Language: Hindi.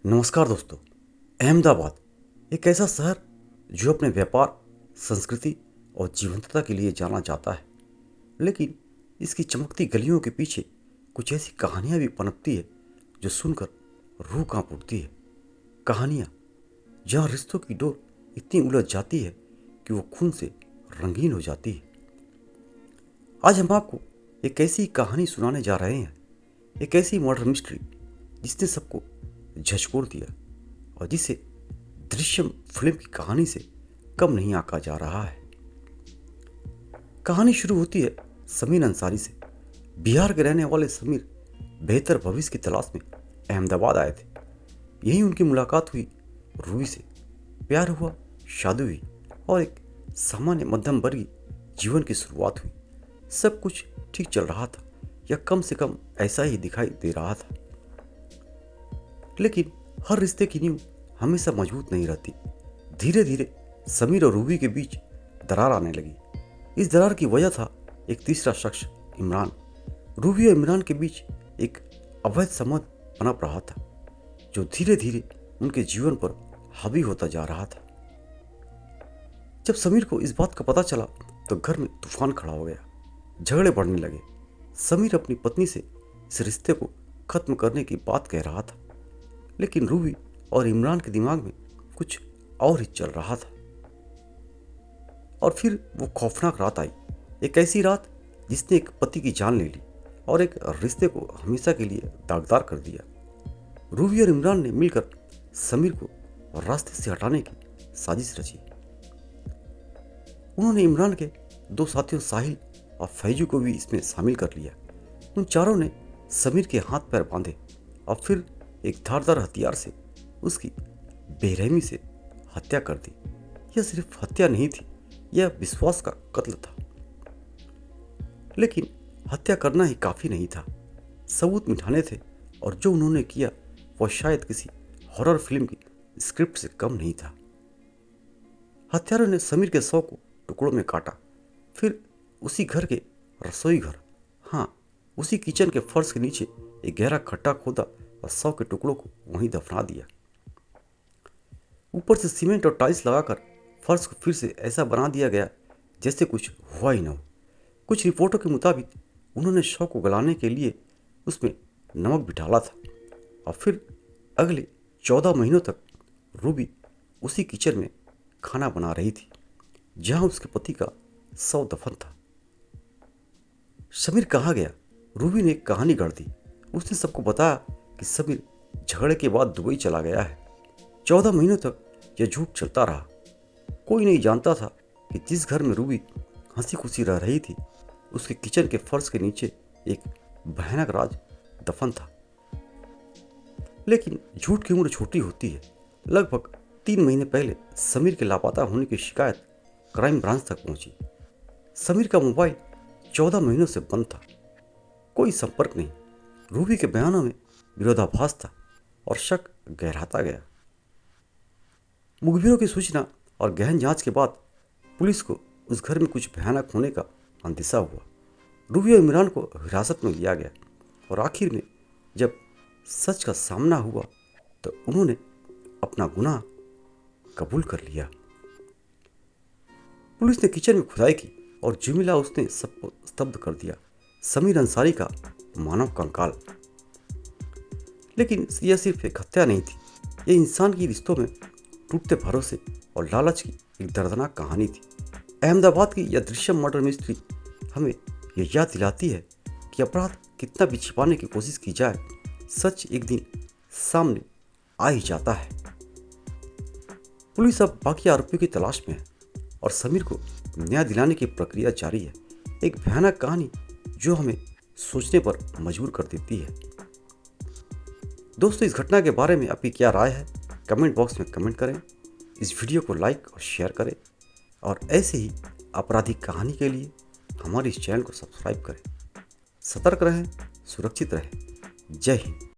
नमस्कार दोस्तों। अहमदाबाद एक ऐसा शहर जो अपने व्यापार, संस्कृति और जीवंतता के लिए जाना जाता है, लेकिन इसकी चमकती गलियों के पीछे कुछ ऐसी कहानियां भी पनपती है जो सुनकर रूह कांप उठती है। कहानियां जहां रिश्तों की डोर इतनी उलझ जाती है कि वो खून से रंगीन हो जाती है। आज हम आपको एक ऐसी कहानी सुनाने जा रहे हैं, एक ऐसी मर्डर मिस्ट्री जिसने सबको झकझोर दिया और जिसे दृश्यम फिल्म की कहानी से कम नहीं आंका जा रहा है। कहानी शुरू होती है समीर अंसारी से। बिहार के रहने वाले समीर बेहतर भविष्य की तलाश में अहमदाबाद आए थे। यहीं उनकी मुलाकात हुई रूबी से। प्यार हुआ, शादी हुई और एक सामान्य मध्यम वर्गीय जीवन की शुरुआत हुई। सब कुछ ठीक चल रहा था, या कम से कम ऐसा ही दिखाई दे रहा था। लेकिन हर रिश्ते की नींव हमेशा मजबूत नहीं रहती। धीरे धीरे समीर और रूबी के बीच दरार आने लगी। इस दरार की वजह था एक तीसरा शख्स, इमरान। रूबी और इमरान के बीच एक अवैध संबंध पनप रहा था, जो धीरे धीरे उनके जीवन पर हावी होता जा रहा था। जब समीर को इस बात का पता चला तो घर में तूफान खड़ा हो गया। झगड़े बढ़ने लगे। समीर अपनी पत्नी से इस रिश्ते को खत्म करने की बात कह रहा था, लेकिन रूबी और इमरान के दिमाग में कुछ और ही चल रहा था। और फिर वो खौफनाक रात आई, एक ऐसी रात जिसने एक पति की जान ले ली और एक रिश्ते को हमेशा के लिए दागदार कर दिया। रूबी और इमरान ने मिलकर समीर को रास्ते से हटाने की साजिश रची। उन्होंने इमरान के दो साथियों साहिल और फैजू को भी इसमें शामिल कर लिया। उन चारों ने समीर के हाथ पैर बांधे और फिर एक धारदार हथियार से उसकी बेरहमी से हत्या कर दी। यह सिर्फ हत्या नहीं थी, यह विश्वास का कत्ल था। लेकिन हत्या करना ही काफी नहीं था, सबूत मिटाने थे, और जो उन्होंने किया वह शायद किसी हॉरर फिल्म की स्क्रिप्ट से कम नहीं था। हत्यारों ने समीर के शव को टुकड़ों में काटा, फिर उसी घर के रसोई घर, हाँ उसी किचन के फर्श के नीचे एक गहरा खड्डा खोदा और शव के टुकड़ों को वहीं दफना दिया। ऊपर से सीमेंट और टाइल्स लगाकर फर्श को फिर से ऐसा बना दिया गया जैसे कुछ हुआ ही न हो। कुछ रिपोर्टों के मुताबिक उन्होंने शव को गलाने के लिए उसमें नमक भी डाला था। और फिर अगले 14 महीनों तक रूबी उसी किचन में खाना बना रही थी जहां उसके पति का शव दफन था। समीर कहाँ गया? रूबी ने एक कहानी गढ़ दी। उसने सबको बताया कि समीर झगड़े के बाद दुबई चला गया है। 14 महीनों तक यह झूठ चलता रहा। कोई नहीं जानता था कि जिस घर में रूबी हंसी खुशी रह रही थी, उसके किचन के फर्श के नीचे एक भयानक राज दफन था। लेकिन झूठ की उम्र छोटी होती है। लगभग 3 महीने पहले समीर के लापता होने की शिकायत क्राइम ब्रांच तक पहुंची। समीर का मोबाइल 14 महीनों से बंद था, कोई संपर्क नहीं। रूबी के बयानों में विरोधाभास था और शक गहराता गया। मुखबिरों की सूचना और गहन जांच के बाद पुलिस को उस घर में कुछ भयानक होने का अंदेशा हुआ। रूबी और इमरान को हिरासत में लिया गया और आखिर में जब सच का सामना हुआ तो उन्होंने अपना गुनाह कबूल कर लिया। पुलिस ने किचन में खुदाई की और जो मिला उसने सबको स्तब्ध कर दिया। समीर अंसारी का मानव कंकाल। लेकिन यह सिर्फ एक हत्या नहीं थी, यह इंसान की रिश्तों में टूटते भरोसे और लालच की एक दर्दनाक कहानी थी। अहमदाबाद की यह दृश्यम मर्डर मिस्ट्री हमें यह याद दिलाती है कि अपराध कितना भी छिपाने की कोशिश की जाए, सच एक दिन सामने आ ही जाता है। पुलिस अब बाकी आरोपियों की तलाश में है और समीर को न्याय दिलाने की प्रक्रिया जारी है। एक भयानक कहानी जो हमें सोचने पर मजबूर कर देती है। दोस्तों, इस घटना के बारे में आपकी क्या राय है? कमेंट बॉक्स में कमेंट करें। इस वीडियो को लाइक और शेयर करें और ऐसे ही आपराधिक कहानी के लिए हमारे इस चैनल को सब्सक्राइब करें। सतर्क रहें, सुरक्षित रहें। जय हिंद।